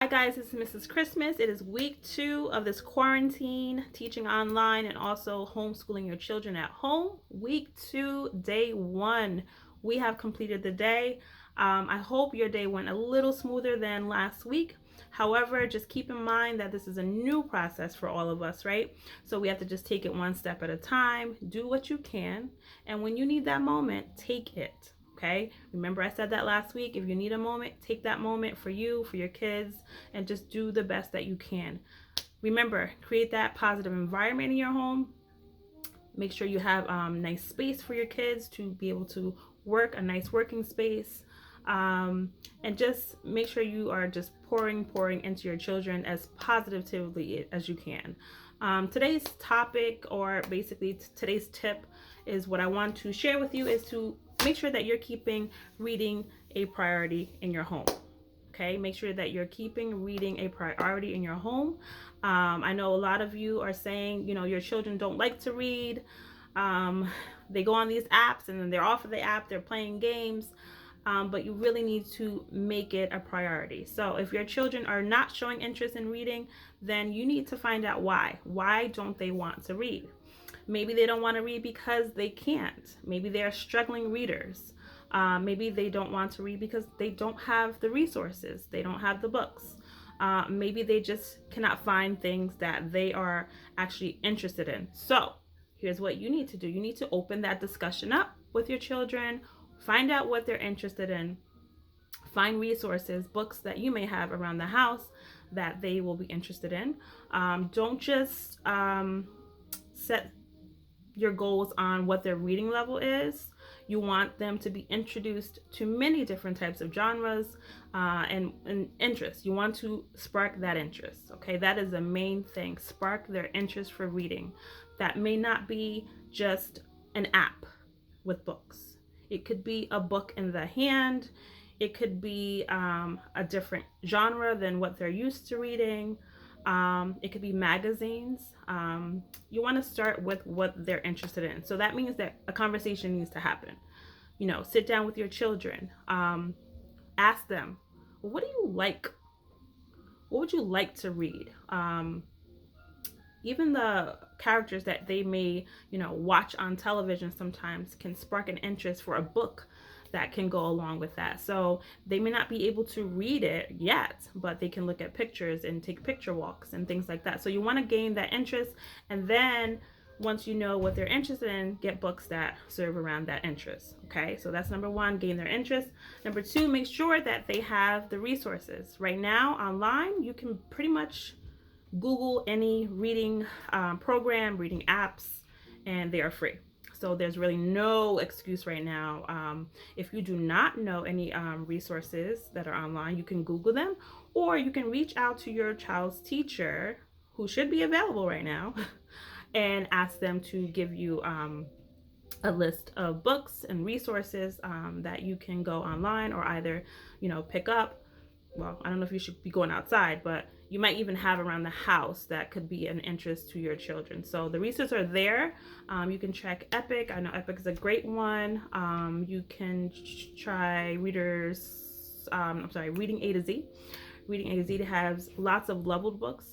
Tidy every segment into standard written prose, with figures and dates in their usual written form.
Hi guys, this is Mrs. Christmas. It is week 2 of this quarantine, teaching online and also homeschooling your children at home. Week 2, day 1. We have completed the day. I hope your day went a little smoother than last week. However, just keep in mind that this is a new process for all of us, right? So we have to just take it one step at a time, do what you can, and when you need that moment, take it. Okay, remember I said that last week. If you need a moment, take that moment for you, for your kids, and just do the best that you can. Remember, create that positive environment in your home. Make sure you have nice space for your kids to be able to work, a nice working space. And just make sure you are just pouring into your children as positively as you can. Today's topic, or basically today's tip, is what I want to share with you is to make sure that you're keeping reading a priority in your home. Okay, make sure that you're keeping reading a priority in your home. I know a lot of you are saying, your children don't like to read. They go on these apps and then they're off of the app, they're playing games. But you really need to make it a priority. So if your children are not showing interest in reading, then you need to find out why. Why don't they want to read? Maybe they don't want to read because they can't. Maybe they're struggling readers. Maybe they don't want to read because they don't have the resources. They don't have the books. Maybe they just cannot find things that they are actually interested in. So here's what you need to do. You need to open that discussion up with your children. Find out what they're interested in. Find resources, books that you may have around the house that they will be interested in. Don't just set your goals on what their reading level is. You want them to be introduced to many different types of genres and interests. You want to spark that interest. Okay, that is the main thing. Spark their interest for reading. That may not be just an app with books. It could be a book in the hand. It could be a different genre than what they're used to reading. It could be magazines. You want to start with what they're interested in. So that means that a conversation needs to happen. Sit down with your children. Ask them, what do you like? What would you like to read? Even the characters that they may, watch on television sometimes can spark an interest for a book that can go along with that. So they may not be able to read it yet, but they can look at pictures and take picture walks and things like that. So you want to gain that interest, and then once you know what they're interested in, get books that serve around that interest. Okay, so that's number 1, gain their interest. Number 2, make sure that they have the resources. Right now online, you can pretty much Google any reading program, reading apps, and they are free. So there's really no excuse right now. If you do not know any resources that are online, you can Google them, or you can reach out to your child's teacher, who should be available right now, and ask them to give you a list of books and resources that you can go online or either, pick up. Well, I don't know if you should be going outside, but you might even have around the house that could be an interest to your children. So the resources are there. You can check Epic. I know Epic is a great one. You can try Reading A to Z. Reading A to Z has lots of leveled books.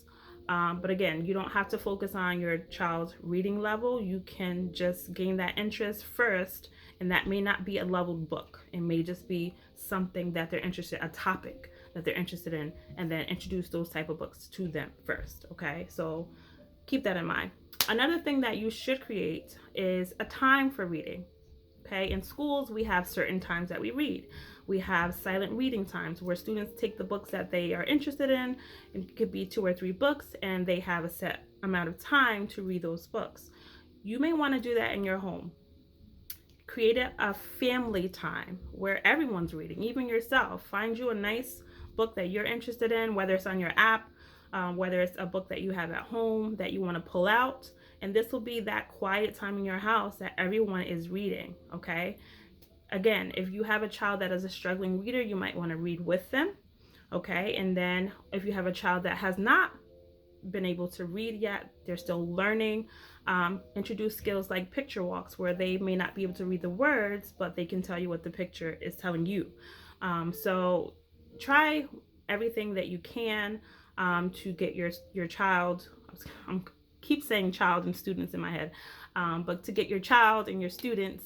But again, you don't have to focus on your child's reading level. You can just gain that interest first, and that may not be a leveled book. It may just be something that they're interested, a topic that they're interested in, and then introduce those type of books to them first. Okay, so keep that in mind. Another thing that you should create is a time for reading. Okay, in schools, we have certain times that we read. We have silent reading times where students take the books that they are interested in. It could be 2 or 3 books, and they have a set amount of time to read those books. You may want to do that in your home. Create a family time where everyone's reading, even yourself. Find you a nice book that you're interested in, whether it's on your app, whether it's a book that you have at home that you want to pull out. And this will be that quiet time in your house that everyone is reading, okay? Again, if you have a child that is a struggling reader, you might want to read with them, okay? And then if you have a child that has not been able to read yet, they're still learning, introduce skills like picture walks, where they may not be able to read the words, but they can tell you what the picture is telling you. So try everything that you can to get your child, I'm keep saying child and students in my head, but to get your child and your students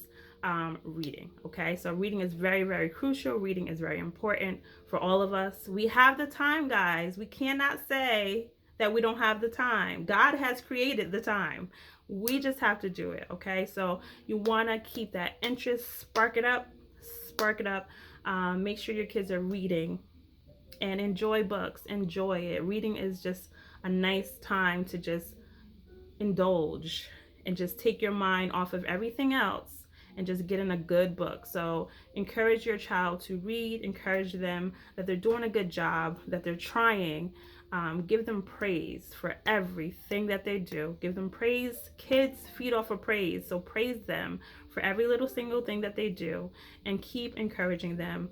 reading. Okay, so reading is very, very crucial. Reading is very important for all of us. We have the time, guys. We cannot say that we don't have the time. God has created the time. We just have to do it. Okay, so you want to keep that interest, spark it up, spark it up. Make sure your kids are reading and enjoy books. Enjoy it. Reading is just a nice time to just indulge and just take your mind off of everything else and just get in a good book. So encourage your child to read, encourage them that they're doing a good job, that they're trying. Give them praise for everything that they do. Give them praise. Kids feed off of praise. So praise them for every little single thing that they do and keep encouraging them.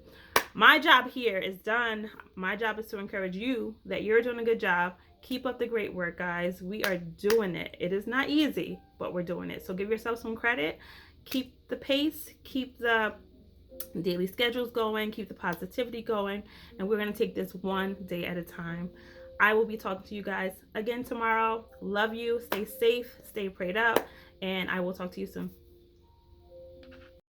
My job here is done. My job is to encourage you that you're doing a good job. Keep up the great work, guys. We are doing it. It is not easy, but we're doing it. So give yourself some credit. Keep the pace. Keep the daily schedules going. Keep the positivity going. And we're going to take this one day at a time. I will be talking to you guys again tomorrow. Love you. Stay safe. Stay prayed up. And I will talk to you soon.